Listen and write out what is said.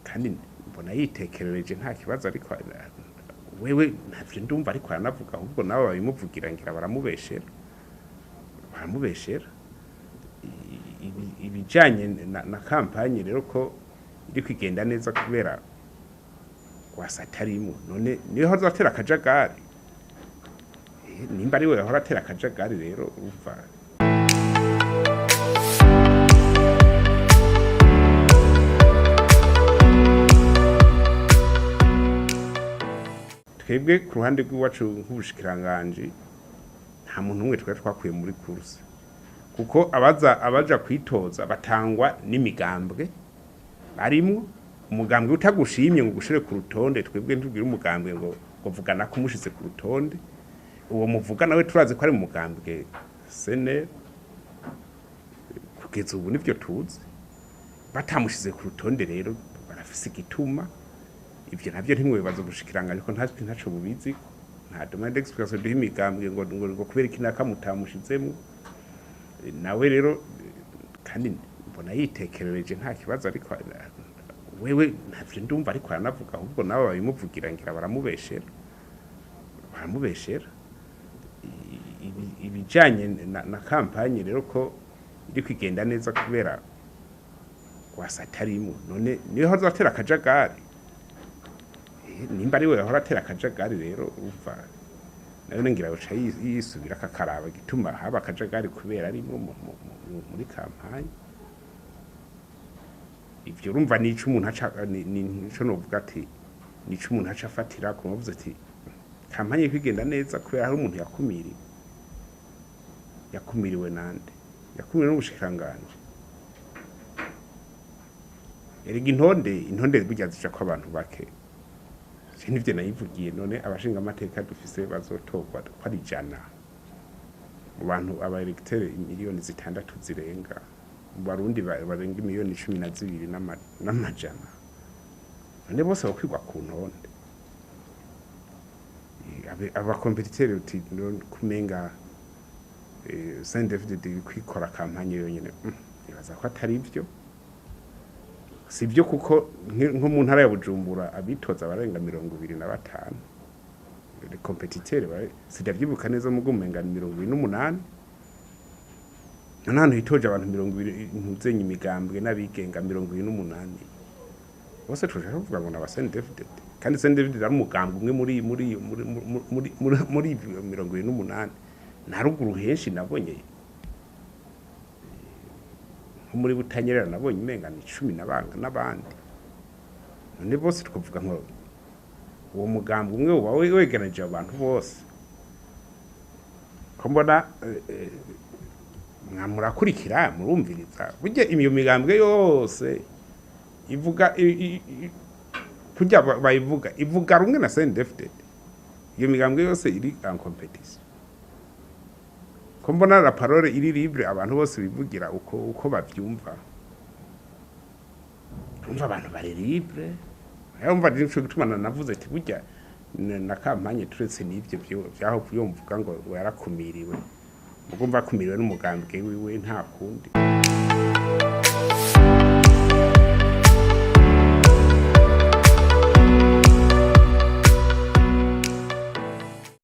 kandi mbona yitekerereje nta kibazo ariko wewe ntavyo ndumva ariko aranavuga ahubwo nawe babimuvugira ngira baramubeshera ibijanye na kampanye rero ko iri kwigenda neza kubera wasatarimo none niho hazatera akajagari nimba ari we yahora atera akajagari rero uva twebwe ku ruhande rw'iwacu nk'ubushikiranganje nta muntu umwe twari twakuye muri kurse kuko abaja kwitoza batangwa n'imigambwe barimo umugambwe utagushimye ngo gushire ku rutonde twebwe ntubwire umugambwe ngo vugana kumushize ku rutonde uwo muvuga nawe turazi ko ari mu mugambwe CNL kugeza ubu nivyo tuzi batamushize ku rutonde rero barafise igituma ivyo navyo ntimwibaza gushikiranga ariko ntaco bubizi nta demande d'explication de imigambwe ngo kubera ikinaka mutamushizemo nawe rero kandi mbona yitekerereje nta kibazo ariko wewe ntavyo ndumva ariko aranavuga ahubwo nawe babimuvugira ngira baramubeshera ibijanye na kampanye rero ko iri kwigenda neza kubera wasatarimo none niho hazatera akajagari nimba ari we yahora atera akajagari rero uva nayo ngira uca yisubira akakaraba gituma haba akajagari kubera ari muri kampanye ivyo urumva nico umuntu aca nico novuga ati nico umuntu aca afatira ko muvuze ati kampanye kwigenda neza kubera hari umuntu yakumiriwe nande yakumiriwe n'ubushikiranganje erega intonde burya zica ko abantu bake nivyo nayivugiye none abashinga amateka dufise bazotogwa ko ari jana mu bantu abaelecteurs miliyoni 6 zirenga mu Barundi barenga miliyoni 12 n'amajana none bose bakwigwa ku ntonde aba competiteur uti kumenga CNDD kwikora kampanye yonyene ibaza ko atari ivyo sivyo kuko nko mu ntara ya Bujumbura abitoza barenga 25 le competiteur bare sidavyibuka neza mu gumenga 28 none hitoje abantu 20 ntuzenye imigambwe n'abigenga 28 bose tuje kuvuga ngo nabasende David kandi sende David ari umugambwe umwe muri 28 na ruguru henshi nabonye muri butanyerera nabonye imenga ni 10 n'abandi none bose twavuga ngo uwo mugambwe umwe uba wegereje abantu bose ko mbona mwamurakurikira murumviriza burya imiyo migambwe yose ivuga kujya bayivuga ivuga rumwe na CNDD iyo migambwe yose iri en competition ko mbona la parole iri libre abantu bose bivugira uko bavyumva umva abantu bari libre yumva nico gituma navuze ati burya na kampanye turetse n'ivyo byaho kuyumvuga ngo yarakumiriwe mugumva kumiriwe n'umugambwe wiwe nta kundi